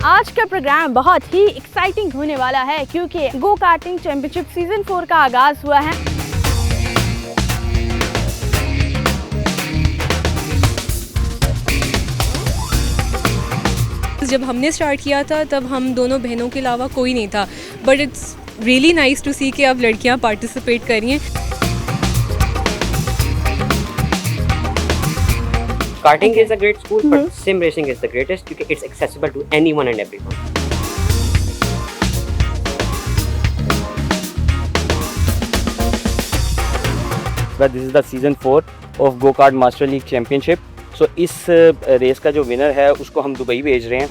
आज का प्रोग्राम बहुत ही एक्साइटिंग होने वाला है क्योंकि गो कार्टिंग चैंपियनशिप सीजन 4 का आगाज हुआ है। जब हमने स्टार्ट किया था तब हम दोनों बहनों के अलावा कोई नहीं था, but it's really nice to see कि अब लड़कियां पार्टिसिपेट कर रही हैं। Karting is a great school, but sim racing is the greatest because it's accessible to anyone and everyone. But this is the season 4 of Go Kart Master League Championship. So इस race का जो winner है उसको हम Dubai भेज रहे हैं।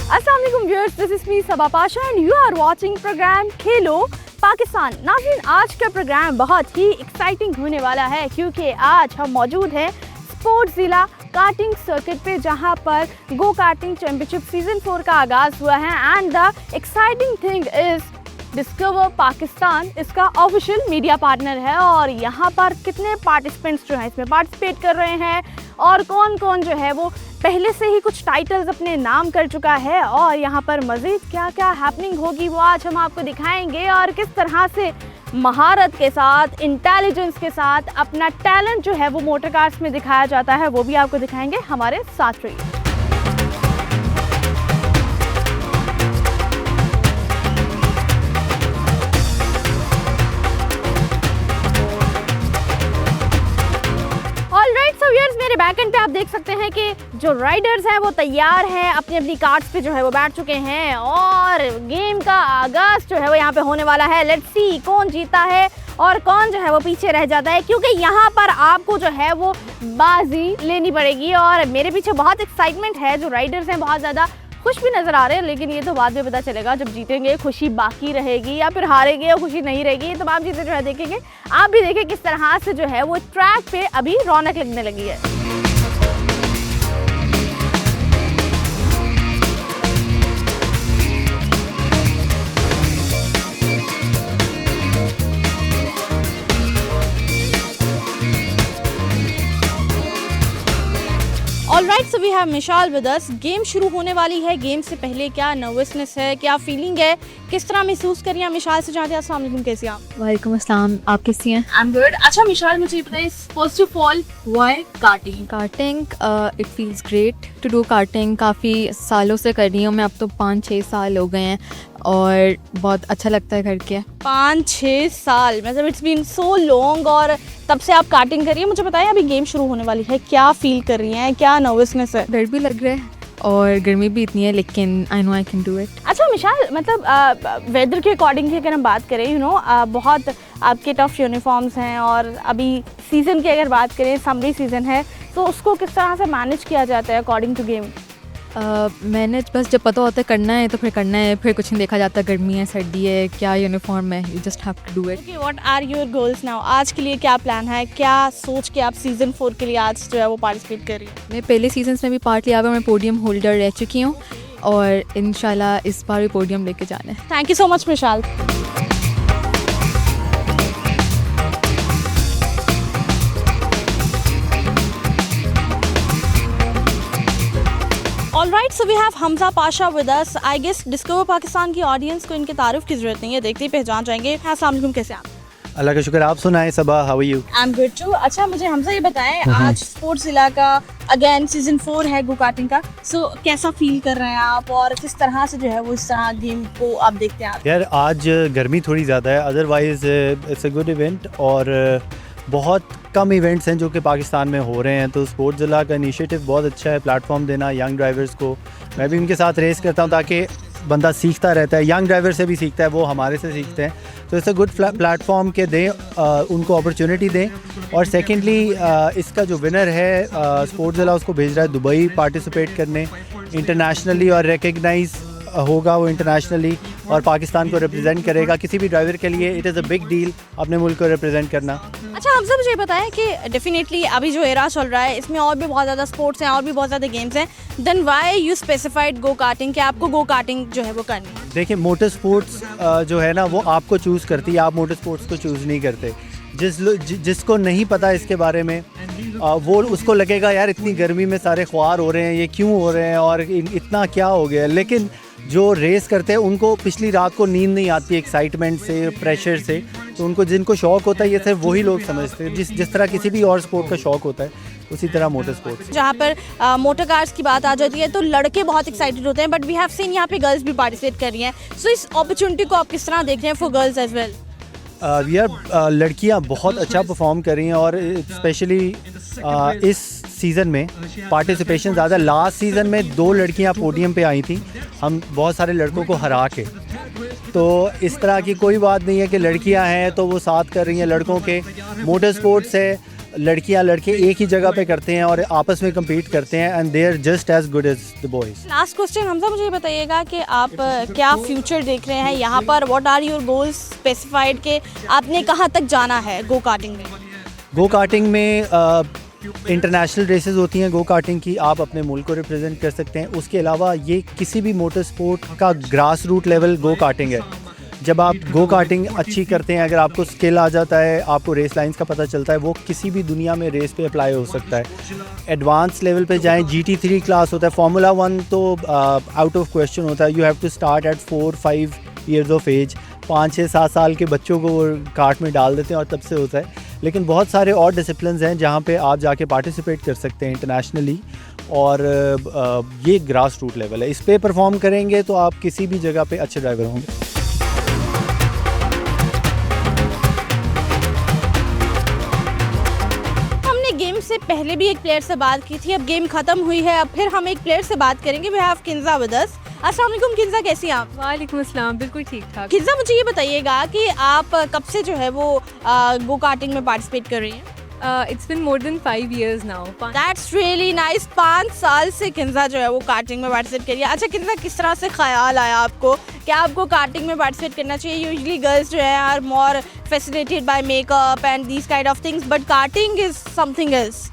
अस्सलाम वालेकुम viewers, this is me Saba Pasha and you are watching program Khelo Pakistan. नाज़रीन, आज का प्रोग्राम बहुत ही एक्साइटिंग होने वाला है क्योंकि आज हम मौजूद हैं स्पोर्ट्स ज़िला कार्टिंग सर्किट पे, जहां पर गो कार्टिंग चैंपियनशिप सीजन 4 का आगाज़ हुआ है and the exciting thing is discover Pakistan इसका ऑफिशियल मीडिया पार्टनर है। और यहाँ पर कितने पार्टिसिपेंट्स जो हैं इसमें पार्टिसिपेट कर रहे हैं और कौन कौन जो है वो पहले से ही कुछ टाइटल्स अपने नाम कर चुका है और यहाँ पर मज़ीद क्या क्या हैपनिंग होगी वो आज हम आपको दिखाएंगे। और किस तरह से महारत के साथ, इंटेलिजेंस के साथ अपना टैलेंट जो है वो मोटर कार्स में दिखाया जाता है वो भी आपको दिखाएंगे। हमारे साथ रहिए। मेरे बैक एंड पे आप देख सकते हैं कि जो राइडर्स हैं वो तैयार हैं, अपनी अपनी कार्ट्स पे जो है वो बैठ चुके हैं और गेम का आगाज जो है वो यहाँ पे होने वाला है। लेट्स सी कौन जीता है और कौन जो है वो पीछे रह जाता है, क्योंकि यहाँ पर आपको जो है वो बाजी लेनी पड़ेगी। और मेरे पीछे बहुत एक्साइटमेंट है, जो राइडर्स हैं बहुत ज़्यादा खुश भी नज़र आ रहे हैं, लेकिन ये तो बाद में पता चलेगा जब जीतेंगे खुशी बाकी रहेगी या फिर हारेंगे और खुशी नहीं रहेगी। तो आप चीज़ें जो है देखेंगे, आप भी देखें किस तरह से जो है वो ट्रैक पे अभी रौनक लगने लगी है। Alright, so we have Mishal with us. Game शुरू होने वाली है, गेम से पहले क्या नर्वसनेस है, क्या फीलिंग है, किस तरह महसूस कर रही हैं? मिशाल से जानते हैं। अस्सलाम वालेकुम, कैसी हैं आप? वालेकुम अस्सलाम, आप कैसी हैं? I am good. अच्छा मिशाल, मुझे बताइए first of all why karting? Karting it feels great to do karting. काफ़ी सालों से कर रही हूँ मैं, अब तो 5-6 साल हो गए हैं और बहुत अच्छा लगता है करके। 5-6 साल, मतलब इट्स बीन सो लॉन्ग। और तब से आप कार्टिंग कर रही हैं। मुझे बताइए अभी गेम शुरू होने वाली है, क्या फील कर रही हैं, क्या नर्वसनेस है? डर भी लग रहा है और गर्मी भी इतनी है, लेकिन I know I can do it. अच्छा मिशाल, मतलब वेदर के अकॉर्डिंग की अगर हम बात करें, बहुत आपके टफ यूनिफॉर्म्स हैं और अभी सीज़न की अगर बात करें, समरी सीज़न है, तो उसको किस तरह से मैनेज किया जाता है अकॉर्डिंग टू गेम? मैंने बस जब पता होता है करना है तो फिर करना है, फिर कुछ नहीं देखा जाता गर्मी है सर्दी है क्या यूनिफॉर्म है, you just have to do it. Okay, what are your goals now? आज के लिए क्या प्लान है, क्या सोच के आप सीज़न 4 के लिए आज जो है वो पार्टिसिपेट कर रही हैं? मैं पहले सीजन्स में भी पार्ट लिया हुआ, मैं पोडियम होल्डर रह चुकी हूँ और इंशाल्लाह इस बार भी पोडियम लेके जाना है। Thank you so much Mishal. Alright, so we have Hamza Pasha with us. I guess discover Pakistan की ऑडियंस को इनके तारुफ की जरूरत नहीं है, देखते ही पहचान जाएंगे। अस्सलाम वालेकुम, कैसे आप? अल्लाह का शुक्र, आप सुनाएं Saba, how are you? I am good too. अच्छा मुझे हमजा ये बताएं, आज स्पोर्ट्स जिला का अगेन सीजन 4 है गो कार्टिंग का, सो कैसा फील कर रहे हैं आप और किस तरह से जो है वो इस तरह गेम को आप देखते हैं? यार आज गर्मी थोड़ी ज़्यादा है, otherwise it's a good event और बहुत कम इवेंट्स हैं जो कि पाकिस्तान में हो रहे हैं, तो स्पोर्ट्स ज़िला का इनिशिएटिव बहुत अच्छा है, प्लेटफॉर्म देना यंग ड्राइवर्स को। मैं भी उनके साथ रेस करता हूँ ताकि बंदा सीखता रहता है, यंग ड्राइवर से भी सीखता है, वो हमारे से सीखते हैं, तो इट्स अ गुड प्लेटफॉर्म के दें, उनको अपॉर्चुनिटी दें। और सेकेंडली इसका जो विनर है स्पोर्ट्स ज़िला उसको भेज रहा है दुबई पार्टिसिपेट करने इंटरनेशनली, और रिकग्नाइज होगा वो इंटरनेशनली और पाकिस्तान को रिप्रेजेंट करेगा। किसी भी ड्राइवर के लिए it is a big deal अपने मुल्क को रिप्रेजेंट करना। अच्छा हमजा, मुझे बताएं कि डेफिनेटली अभी जो एरा चल रहा है इसमें और भी बहुत ज़्यादा स्पोर्ट्स हैं और भी बहुत ज़्यादा गेम्स हैं, then why you specified go karting, कि आपको गो कार्टिंग जो है वो करनी है? देखिए, मोटर स्पोर्ट्स जो है ना वो आपको चूज़ करती है, आप मोटर स्पोर्ट्स को चूज़ नहीं करते। जिसको नहीं पता इसके बारे में वो उसको लगेगा यार इतनी गर्मी में सारे ख्वार हो रहे हैं, ये क्यों हो रहे हैं और इतना क्या हो गया। लेकिन जो रेस करते हैं उनको पिछली रात को नींद नहीं आती एक्साइटमेंट से, प्रेशर से, तो उनको जिनको शौक़ होता है ये सिर्फ वही लोग समझते हैं। जिस तरह किसी भी और स्पोर्ट का शौक़ होता है उसी तरह मोटर स्पोर्ट्स। जहाँ पर मोटर कार्स की बात आ जाती है तो लड़के बहुत एक्साइटेड होते हैं, बट वी हैव सीन यहाँ पे गर्ल्स भी पार्टिसिपेट कर रही हैं। सो इस अपॉर्चुनिटी को आप किस तरह देख रहे हैं फॉर गर्ल्स एज वेल? लड़कियां बहुत अच्छा परफॉर्म कर रही हैं और स्पेशली इस सीज़न में पार्टिसिपेशन ज़्यादा। लास्ट सीज़न में 2 लड़कियां पोडियम पे आई थी, हम बहुत सारे लड़कों को हरा के। तो इस तरह की कोई बात नहीं है कि लड़कियां हैं तो वो साथ कर रही हैं लड़कों के। मोटर स्पोर्ट्स है, लड़कियां लड़के एक ही जगह पे करते हैं और आपस में compete करते हैं and they are just as good as the boys. Last question Hamza, मुझे ये बताइएगा कि आप क्या फ्यूचर देख रहे हैं यहाँ पर? What are your goals specified के आपने कहाँ तक जाना है गो कार्टिंग में? गो कार्टिंग में इंटरनेशनल रेसेस होती हैं गो कार्टिंग की, आप अपने मुल्क को रिप्रेजेंट कर सकते हैं। उसके अलावा ये किसी भी मोटर स्पोर्ट का grass root level go karting है। जब आप गो कार्टिंग अच्छी करते हैं, अगर आपको स्किल आ जाता है, आपको रेस लाइंस का पता चलता है, वो किसी भी दुनिया में रेस पे अप्लाई हो सकता है। एडवांस लेवल पे जाएं, GT3 क्लास होता है। फार्मूला 1 तो आउट ऑफ क्वेश्चन होता है। You have to start at 4-5 years of age. 5-6-7 साल के बच्चों को वो कार्ट में डाल देते हैं और तब से होता है। लेकिन बहुत सारे और डिसिप्लिन्स हैं जहाँ पे आप जाके पार्टिसिपेट कर सकते हैं इंटरनेशनली, और ये ग्रास रूट लेवल है। इस पे परफॉर्म करेंगे तो आप किसी भी जगह पे अच्छे ड्राइवर होंगे। गेम से पहले भी एक प्लेयर से बात की थी, अब गेम खत्म हुई है, अब फिर हम एक प्लेयर से बात करेंगे। We have Kinza with us. अस्सलाम वालेकुम किंजा, कैसी हैं आप? वालेकुम अस्सलाम, बिल्कुल ठीक ठाक। किंजा, मुझे ये बताइएगा कि आप कब से जो है वो गो कार्टिंग में पार्टिसिपेट कर रही हैं? It's been more than 5 years now. That's really nice. 5 साल से किंजा जो है वो कार्टिंग में पार्टिसिपेट करिए। अच्छा किंजा, किस तरह से ख्याल आया आपको क्या आपको कार्टिंग में पार्टिसिपेट करना चाहिए? यूजुअली गर्ल्स जो है are more fascinated by makeup and these kind of things, but karting is something else.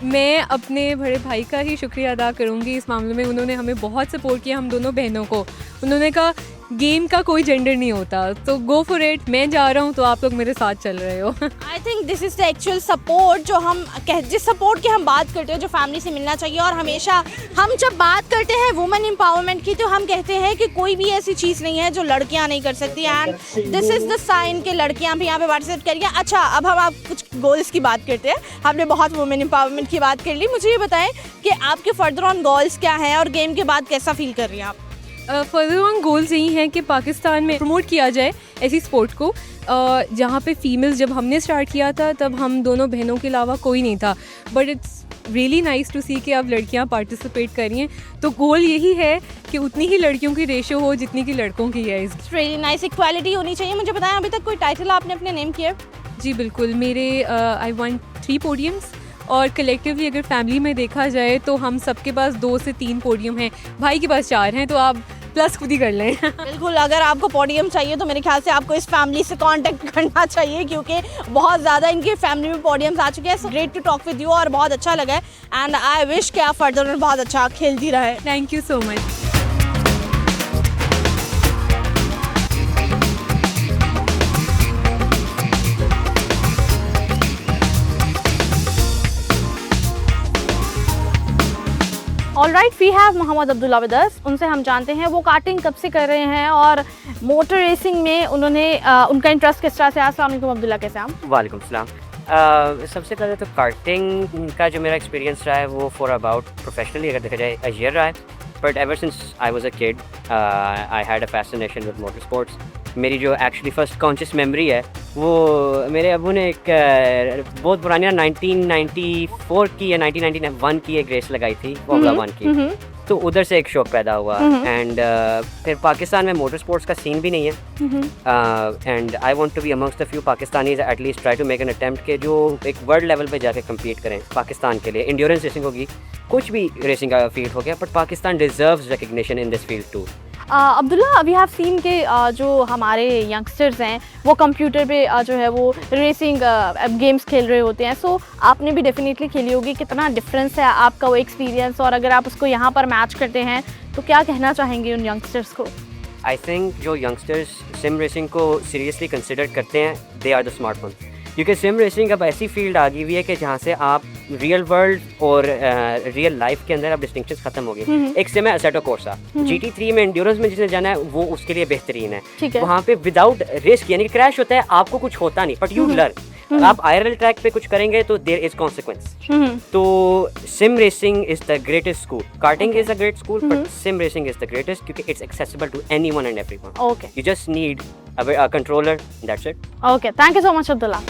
मैं अपने बड़े भाई का ही शुक्रिया अदा करूँगी इस मामले में। उन्होंने हमें बहुत सपोर्ट किया, हम दोनों बहनों को। उन्होंने कहा गेम का कोई जेंडर नहीं होता, तो गो फॉर इट। मैं जा रहा हूँ तो आप लोग मेरे साथ चल रहे हो। I think this is the actual support जो हम जिस सपोर्ट की हम बात करते हैं, जो फैमिली से मिलना चाहिए। और हमेशा हम जब बात करते हैं वुमेन एम्पावरमेंट की तो हम कहते हैं कि कोई भी ऐसी चीज़ नहीं है जो लड़कियाँ नहीं कर सकती, and this is the sign कि लड़कियाँ भी यहाँ पे पार्टिसिपेट करिए। अच्छा, अब हम आप कुछ गोल्स की बात करते हैं। हमने बहुत वुमेन एम्पावरमेंट की बात कर ली। मुझे ये बताएं कि आपके फर्दर ऑन गोल्स क्या हैं और गेम के बाद कैसा फील कर रही हैं आप? फर्दर ऑन गोल्स यही हैं कि पाकिस्तान में प्रमोट किया जाए ऐसी स्पोर्ट को जहाँ पे फीमेल्स, जब हमने स्टार्ट किया था तब हम दोनों बहनों के अलावा कोई नहीं था, but it's really nice to see कि अब लड़कियाँ पार्टिसिपेट कर रही हैं। तो गोल यही है कि उतनी ही लड़कियों की रेशो हो जितनी की लड़कों की है। इट्स रियली नाइस, इक्वालिटी होनी चाहिए। मुझे बताएं, अभी तक कोई टाइटल आपने अपने नेम किया? जी बिल्कुल, मेरे आई वॉन्ट 3 पोडियम्स, और कलेक्टिवली अगर फैमिली में देखा जाए तो हम सबके पास 2 से 3 पोडियम हैं। भाई के पास 4 हैं, तो आप प्लस खुद ही कर लें। बिल्कुल, अगर आपको पोडियम चाहिए तो मेरे ख्याल से आपको इस फैमिली से कांटेक्ट करना चाहिए, क्योंकि बहुत ज़्यादा इनके फैमिली में पोडियम्स आ चुके हैं। So great to talk with you, और बहुत अच्छा लगा है, एंड आई विश कि आप फर्दर में बहुत अच्छा खेलती रहे। Thank you so much. Alright, we have Mohammad Abdullah with us. उनसे हम जानते हैं वो कार्टिंग कब से कर रहे हैं और मोटर रेसिंग में उन्होंने उनका इंटरेस्ट किस तरह से आया। अस्सलाम वालेकुम अब्दुल्ला, कैसे हैं आप? वालेकुम सलाम। सबसे पहले तो कार्टिंग का जो मेरा एक्सपीरियंस रहा है वो फॉर अबाउट प्रोफेशनली अगर देखा जाए ईयर रहा है, but ever since I was a kid I had a fascination with motor sports. मेरी जो एक्चुअली फर्स्ट कॉन्शियस मेमोरी है वो मेरे अबू ने एक बहुत पुरानी 1994 की या 1991 की एक रेस लगाई थी फार्मूला 1 की, तो उधर से एक शौक पैदा हुआ। एंड फिर पाकिस्तान में मोटर स्पोर्ट्स का सीन भी नहीं है, and I want to be amongst the few Pakistanis at least try to make an attempt के जो एक वर्ल्ड लेवल पे जाके कम्पीट करें पाकिस्तान के लिए। इंड्योरेंस रेसिंग होगी, कुछ भी रेसिंग का फील्ड हो गया, but Pakistan deserves recognition in this field too. Abdullah, we have seen के जो हमारे यंगस्टर्स हैं वो कंप्यूटर पे जो है वो रेसिंग गेम्स खेल रहे होते हैं। सो आपने भी डेफिनेटली खेली होगी, कितना डिफरेंस है आपका वो एक्सपीरियंस, और अगर आप उसको यहाँ पर मैच करते हैं तो क्या कहना चाहेंगे उन यंगस्टर्स को? आई थिंक जो यंगस्टर्स सिम रेसिंग को सीरियसली कंसिडर करते हैं, they are the smart one. क्योंकि सिम रेसिंग अब ऐसी फील्ड आ गई हुई है कि जहाँ से आप रियल वर्ल्ड और रियल लाइफ के अंदर अब डिस्टिंक्शंस खत्म हो गई। एक सिम है असैटो कोर्सा, GT3 में एंड्योरेंस में जिसने जाना है वो उसके लिए बेहतरीन है। ठीक है। वहाँ पे विदाउट रिस्क यानी क्रैश होता है, आपको कुछ होता नहीं, बट यू लर्न। आप IRL ट्रैक पे कुछ करेंगे तो देयर इज कॉन्सिक्वेंस। तो sim racing is the greatest school. Karting is a great school, but sim racing is the greatest क्योंकि it's accessible to anyone and everyone. Okay You just need a controller, that's it. Okay, thank you so much Abdullah.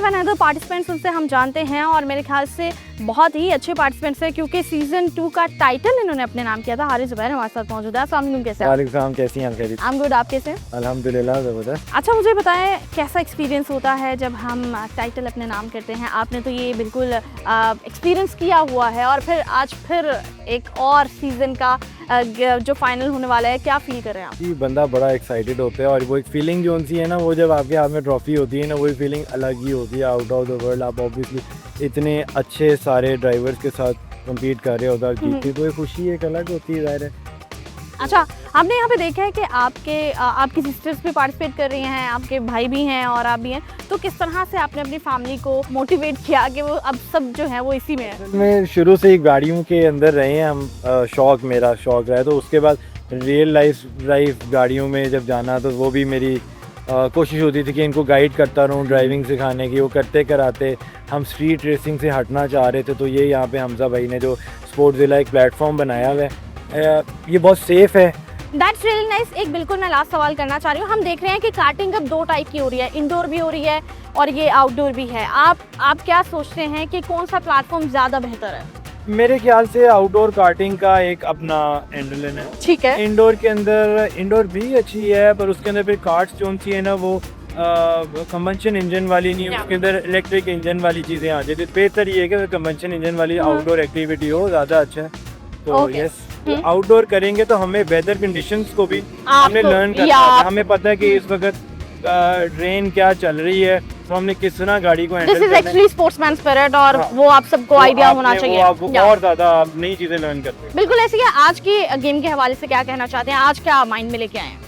Another participants उनसे हम जानते हैं और मेरे ख्याल से बहुत ही अच्छे पार्टिसिपेंट्स हैं क्योंकि सीजन 2 का टाइटल इन्होंने अपने नाम किया था। हारिस ज़ुबैर हमारे साथ मौजूद है। अस्सलाम वालेकुम, कैसे हैं? वालेकुम सलाम, कैसी हैं आप? आई एम गुड, आप कैसे हैं? अल्हम्दुलिल्लाह ज़बरदस्त। अच्छा, मुझे बताएं कैसा एक्सपीरियंस होता है जब हम टाइटल अपने नाम करते हैं? आपने तो ये बिल्कुल एक्सपीरियंस किया हुआ है और फिर एक और सीज़न का जो फाइनल होने वाला है, क्या फील कर रहे हैं आप? जी, बंदा बड़ा एक्साइटेड होता है और वो एक फीलिंग जो उनसी है ना, वो जब आपके हाथ में ट्रॉफी होती है ना, वही फीलिंग अलग ही होती है। आउट ऑफ द वर्ल्ड आप ऑब्वियसली इतने अच्छे सारे ड्राइवर्स के साथ कम्पीट कर रहे हो, उधर जीतती तो ये खुशी एक अलग होती है, ज़ाहिर है। अच्छा, आपने यहाँ पे देखा है कि आपकी सिस्टर्स भी पार्टिसिपेट कर रही हैं, आपके भाई भी हैं और आप भी हैं, तो किस तरह से आपने अपनी फैमिली को मोटिवेट किया कि वो अब सब जो है वो इसी में है? मैं शुरू से ही गाड़ियों के अंदर रहे हैं हम, मेरा शौक रहा है, तो उसके बाद रियल लाइफ गाड़ियों में जब जाना तो वो भी मेरी कोशिश होती थी कि इनको गाइड करता रहूँ, ड्राइविंग सिखाने की। वो करते कराते हम स्ट्रीट रेसिंग से हटना चाह रहे थे, तो ये यहाँ पे हमजा भाई ने जो स्पोर्ट्सविला एक प्लेटफॉर्म बनाया हुआ है, ये बहुत सेफ है। That's really nice. एक बिल्कुल मैं लास्ट सवाल करना चाह रही हूँ। हम देख रहे हैं कि कार्टिंग अब 2 टाइप की हो रही है, इंडोर भी हो रही है और ये आउटडोर भी है। आप क्या सोचते हैं कि कौन सा प्लेटफॉर्म ज़्यादा बेहतर है? मेरे ख्याल से आउटडोर कार्टिंग का एक अपना एंडोलन है। ठीक है। इंडोर के अंदर इंडोर भी अच्छी है, पर उसके अंदर फिर कार्ट्स जो सी है ना, वो कंबंशन इंजन वाली नहीं है, उसके अंदर इलेक्ट्रिक इंजन वाली चीज़ें आ जाती है। बेहतर ये है कि कंबंशन इंजन वाली आउटडोर एक्टिविटी हो, ज़्यादा अच्छा है। तो यस, आउटडोर करेंगे तो हमें वेदर कंडीशंस को भी हमने लर्न करना है। हमें पता है कि इस वक्त ट्रेन क्या चल रही है, तो हमने किस तरह गाड़ी को हैंडल करना है। This is actually sportsman spirit और वो आप सबको आइडिया होना चाहिए। आपको और ज़्यादा नई चीज़ें लर्न करते हैं। बिल्कुल ऐसी है। आज की गेम के हवाले से क्या कहना चाहते हैं? आज क्या माइंड में लेके आए हैं?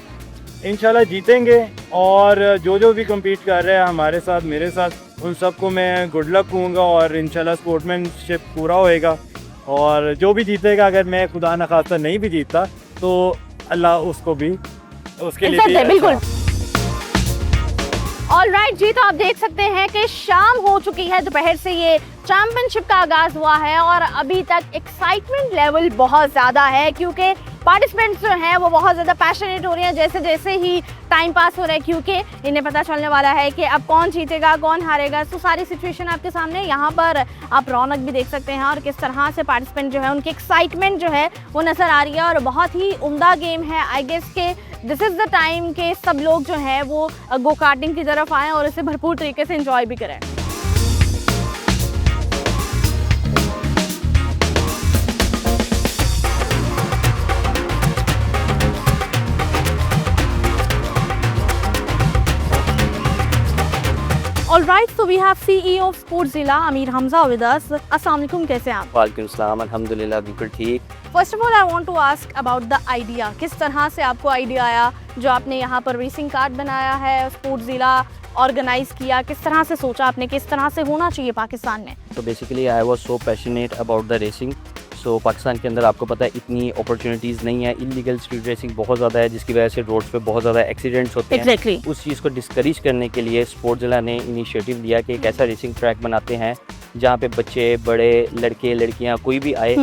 इंशाल्लाह जीतेंगे और जो भी कम्पीट कर रहे हैं हमारे साथ, मेरे साथ, उन सबको मैं गुड लक कहूँगा और इंशाल्लाह स्पोर्ट्समैनशिप पूरा होएगा। और जो भी जीतेगा, अगर मैं खुदा न खास्ता नहीं भी जीतता तो अल्लाह उसको भी उसके लिए भी बिल्कुल। ऑलराइट जी, तो आप देख सकते हैं कि शाम हो चुकी है, दोपहर से ये चैंपियनशिप का आगाज हुआ है और अभी तक एक्साइटमेंट लेवल बहुत ज़्यादा है क्योंकि पार्टिसिपेंट्स जो हैं वो बहुत ज़्यादा पैशनेट हो रहे हैं जैसे जैसे ही टाइम पास हो रहा है, क्योंकि इन्हें पता चलने वाला है कि अब कौन जीतेगा कौन हारेगा। तो सारी सिचुएशन आपके सामने, यहाँ पर आप रौनक भी देख सकते हैं और किस तरह से पार्टिसिपेंट जो है उनकी एक्साइटमेंट जो है वो नज़र आ रही है और बहुत ही उम्दा गेम है। आई गेस के दिस इज़ द टाइम के सब लोग जो है वो गो कार्टिंग की तरफ आएँ और इसे भरपूर तरीके से इंजॉय भी करें। Alright, so we have CEO of Sportszilla, Amir Hamza with us. Assalamu alaikum, कैसे हैं आप? वालेकुम सलाम, अल्हम्दुलिल्लाह बिल्कुल ठीक। First of all, I want to ask about the idea. किस तरह से आपको आइडिया आया जो आपने यहाँ पर रेसिंग कार्ड बनाया है, स्पोर्ट्सज़िला ऑर्गेनाइज किया, किस तरह से सोचा आपने, किस तरह से होना चाहिए पाकिस्तान में? तो basically I was so passionate about the racing. So Pakistan के अंदर आपको पता है इतनी अपॉर्चुनिटीज़ नहीं है, इलीगल स्ट्रीट रेसिंग बहुत ज़्यादा है जिसकी वजह से रोड्स पे बहुत ज़्यादा एक्सीडेंट्स होते हैं। Exactly. उस चीज़ को डिस्करेज करने के लिए स्पोर्ट्सज़िला ने इनिशिएटिव लिया कि एक ऐसा रेसिंग ट्रैक बनाते हैं जहाँ पे बच्चे, बड़े, लड़के, लड़कियाँ कोई भी आए,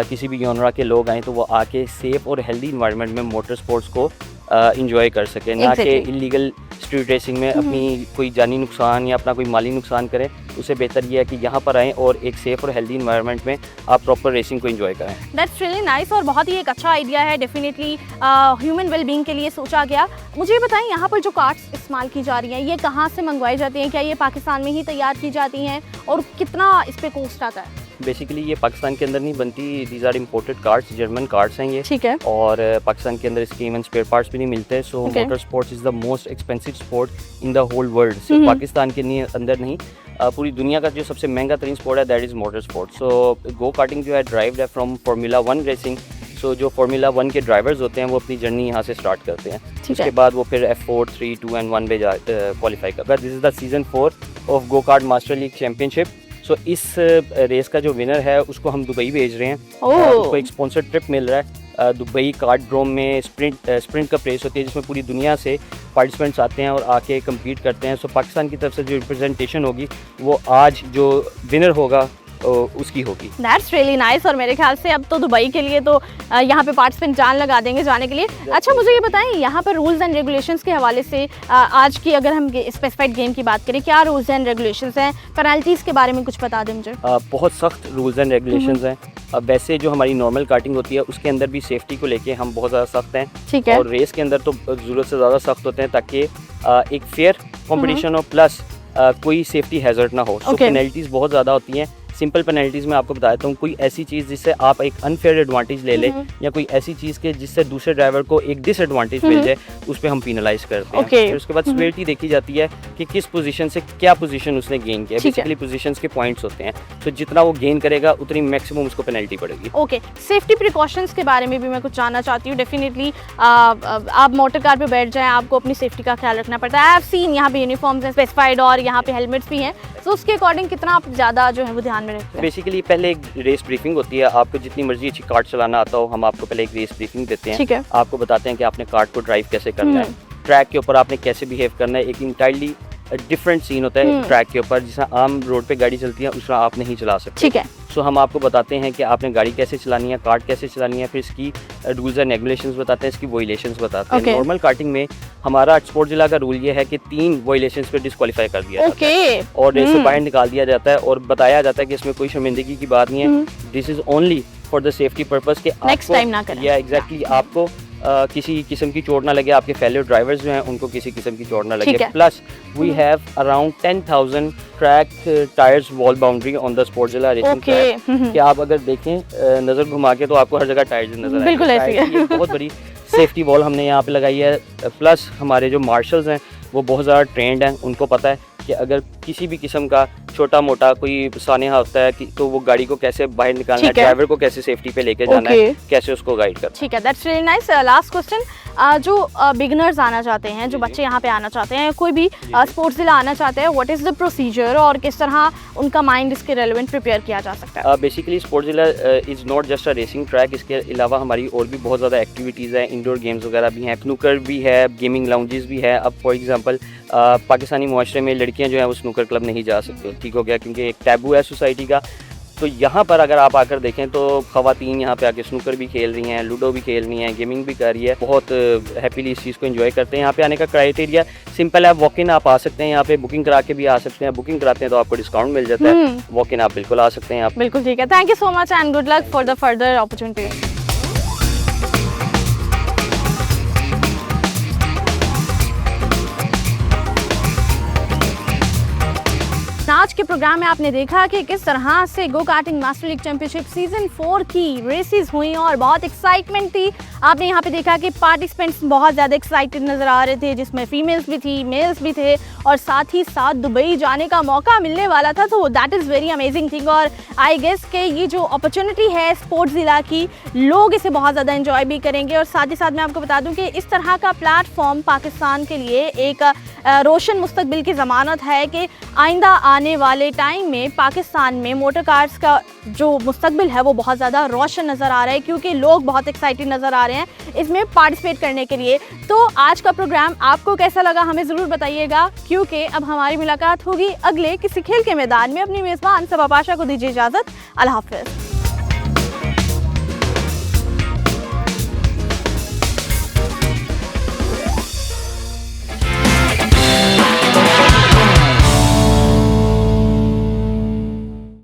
किसी भी जॉनरा के लोग आए तो वो आके सेफ़ और हेल्दी इन्वायरमेंट में मोटर स्पोर्ट्स को इंजॉय कर सके, ना कि इलीगल स्ट्रीट रेसिंग में अपनी कोई जानी नुकसान या अपना कोई माली नुकसान करें। उससे बेहतर ये है कि यहाँ पर आएँ और एक सेफ़ और हेल्दी इन्वायरमेंट में आप प्रॉपर रेसिंग को एंजॉय करें। दैट्स रियली नाइस और बहुत ही एक अच्छा आइडिया है, डेफिनेटली ह्यूमन वेलबींग के लिए सोचा गया। मुझे ये बताएं, यहाँ पर जो कार्ड्स इस्तेमाल की जा रही हैं ये कहाँ से मंगवाई जाती हैं? क्या ये पाकिस्तान में ही तैयार की जाती हैं और कितना इस पर कॉस्ट आता है? बेसिकली ये पाकिस्तान के अंदर नहीं बनती, these are imported cars, German cars हैं ये। ठीक है। और पाकिस्तान के अंदर इसके इवन स्पेयर पार्ट्स भी नहीं मिलते। So motor sports is the most expensive sport in the whole world. सिर्फ पाकिस्तान के अंदर नहीं, पूरी दुनिया का जो सबसे महंगा तरीन स्पोर्ट है that is motor sport. So go karting जो है ड्राइव्ड है फ्रॉम फार्मूला 1 रेसिंग। सो जो फार्मूला 1 के ड्राइवर्स होते हैं वो अपनी जर्नी यहाँ से स्टार्ट करते हैं। उसके बाद वो फिर F4, 3, 2 and 1 में क्वालिफाई करता है। This is the season 4 of go kart master league championship. So इस रेस का जो विनर है उसको हम दुबई भेज रहे हैं। उसको एक स्पॉन्सर ट्रिप मिल रहा है दुबई कार्डरोम में। स्प्रिंट कप रेस होती है जिसमें पूरी दुनिया से पार्टिसिपेंट्स आते हैं और आके कम्पीट करते हैं। सो पाकिस्तान की तरफ से जो रिप्रेजेंटेशन होगी वो आज जो विनर होगा उसकी होगी। That's really nice. और मेरे ख्याल से अब तो दुबई के लिए तो यहाँ पे पार्टिसिपेंट जान लगा देंगे जाने के लिए। अच्छा, मुझे ये बताएं यहाँ पर रूल्स एंड रेगुलेशंस के हवाले से आज की अगर हम स्पेसिफाइड गेम की बात करें, क्या रूल्स एंड रेगुलेशंस हैं, पेनल्टीज़ के बारे में कुछ बता दें मुझे। बहुत सख्त रूल्स एंड रेगुलेशंस हैं। अब वैसे जो हमारी नॉर्मल कार्टिंग होती है उसके अंदर भी सेफ्टी को लेके हम बहुत ज़्यादा सख्त हैं। ठीक है। और रेस के अंदर तो ज़रूरत से ज़्यादा सख्त होते हैं ताकि एक फेयर कंपटीशन हो, प्लस कोई सेफ्टी हैजर्ड ना हो। सो पेनल्टीज़ बहुत ज़्यादा होती हैं। सिंपल पेनल्टीज़ में आपको बता देता हूँ, कोई ऐसी चीज़ जिससे आप एक अनफेयर एडवांटेज ले लें या कोई ऐसी चीज़ के जिससे दूसरे ड्राइवर को एक डिसएडवांटेज मिल जाए, उस पर हम पेनलाइज करते हैं। फिर उसके बाद सिवियरिटी देखी जाती है कि किस पोजीशन से क्या पोजीशन उसने गेन किया। बेसिकली पोजीशंस के पॉइंट्स होते हैं, तो जितना वो गेन करेगा उतनी मैक्सिमम उसको पेनल्टी पड़ेगी। ओके, सेफ्टी प्रिकॉशंस के बारे में भी मैं कुछ जानना चाहती हूँ। डेफिनेटली आप मोटर कार पे बैठ जाएं, आपको अपनी सेफ्टी का ख्याल रखना पड़ता है। आई हैव सीन यहाँ पे यूनिफॉर्म्स हैं स्पेसिफाइड और यहाँ पे हेलमेट्स भी हैं, तो उसके अकॉर्डिंग कितना आप ज़्यादा जो है वो ध्यान में रखते हैं। बेसिकली पहले एक रेस ब्रीफिंग होती है। आपको जितनी मर्जी अच्छी कार्ट चलाना आता हो, हम आपको पहले एक रेस ब्रीफिंग देते हैं। ठीक है। आपको बताते हैं कि आपने कार्ट को ड्राइव कैसे करना है, ट्रैक के ऊपर आपने कैसे बिहेव करना है। एक इंटायरली डिफरेंट सीन होता है ट्रैक के ऊपर, जिस आम रोड पे गाड़ी चलती है उस तरह आप नहीं चला सकते। ठीक है। सो हम आपको बताते हैं कि आपने गाड़ी कैसे चलानी है, कार्ट कैसे चलानी है, फिर इसकी रूल्स एंड रेगुलेशंस बताते हैं, इसकी वॉयलेशंस बताते हैं। नॉर्मल कार्टिंग में हमारा स्पोर्ट जिला का रूल ये है कि 3 वॉयलेशंस पे डिस्क्वालीफाई कर दिया जाता है और रेस से बाहर निकाल दिया जाता है और बताया जाता है कि इसमें कोई शर्मिंदगी की बात नहीं है। This is only for the safety purpose के नेक्स्ट टाइम ना करें। या एग्जैक्टली आपको किसी किस्म की चोट ना लगे, आपके फेलो ड्राइवर्स जो हैं उनको किसी किस्म की चोट ना लगे। Plus we have around 10,000 track tyres wall boundary on the Sportzilla racing track. कि आप अगर देखें नज़र घुमा के तो आपको हर जगह टायर्स नजर आएंगे। बिल्कुल ऐसी है। बहुत बड़ी सेफ्टी वॉल हमने यहाँ पे लगाई है। प्लस हमारे जो मार्शल्स हैं वो बहुत ज़्यादा ट्रेंड हैं, उनको पता है कि अगर किसी भी किस्म का छोटा मोटा कोई सानिया होता है कि तो वो गाड़ी को कैसे बाहर निकालना है, ड्राइवर को कैसे सेफ्टी पे लेके जाना है, कैसे उसको गाइड करना है। ठीक है, that's really nice. Last question, जो बिगनर्स आना चाहते हैं, जो बच्चे यहाँ पे आना चाहते हैं, कोई भी स्पोर्ट्स जिला आना चाहते हैं, व्हाट इज़ द प्रोसीजर और किस तरह उनका माइंड इसके रेलेवेंट प्रिपेयर किया जा सकता है? बेसिकली स्पोर्ट्स जिला is not just a racing track. इसके अलावा हमारी और भी बहुत ज़्यादा एक्टिविटीज़ हैं, इंडोर गेम्स वगैरह भी हैं, स्नूकर भी है, गेमिंग लाउंजेस भी है। अब फॉर एग्जांपल पाकिस्तानी मुआशरे में लड़कियां जो हैं वो स्नूकर क्लब नहीं जा सकती, ठीक हो गया, क्योंकि एक टैबू है सोसाइटी का। तो यहाँ पर अगर आप आकर देखें तो ख़वातीन यहाँ पे आके स्नूकर भी खेल रही हैं, लूडो भी खेल रही हैं, गेमिंग भी कर रही है, बहुत हैप्पीली इस चीज़ को एंजॉय करते हैं। यहाँ पे आने का क्राइटेरिया सिंपल है, वॉक इन आप आ सकते हैं, यहाँ पे बुकिंग करा के भी आ सकते हैं। बुकिंग कराते हैं तो आपको डिस्काउंट मिल जाता है, वॉक इन आप बिल्कुल आ सकते हैं आप। बिल्कुल ठीक है, thank you so much and good luck for the further opportunity. आज के प्रोग्राम में आपने देखा कि किस तरह से go karting master league championship season 4 की रेसेस हुई और बहुत एक्साइटमेंट थी। आपने यहाँ पे देखा कि पार्टिसिपेंट्स बहुत ज़्यादा एक्साइटेड नज़र आ रहे थे, जिसमें फीमेल्स भी थी, मेल्स भी थे और साथ ही साथ दुबई जाने का मौका मिलने वाला था। तो that is very amazing thing और आई गेस कि ये जो अपॉर्चुनिटी है स्पोर्ट्स ज़िला की, लोग इसे बहुत ज़्यादा एंजॉय भी करेंगे। और साथ ही साथ मैं आपको बता दूँ कि इस तरह का प्लेटफॉर्म पाकिस्तान के लिए एक रोशन मुस्तकबिल की ज़मानत है कि आइंदा आने वाले टाइम में पाकिस्तान में मोटर कार्स का जो मुस्तकबिल है वो बहुत ज़्यादा रोशन नज़र आ रहा है, क्योंकि लोग बहुत एक्साइटेड नज़र आ रहे हैं इसमें पार्टिसिपेट करने के लिए। तो आज का प्रोग्राम आपको कैसा लगा हमें ज़रूर बताइएगा, क्योंकि अब हमारी मुलाकात होगी अगले किसी खेल के मैदान में। अपनी मेज़बान सबा पाशा को दीजिए इजाज़त। अल्लाह हाफ़िज़।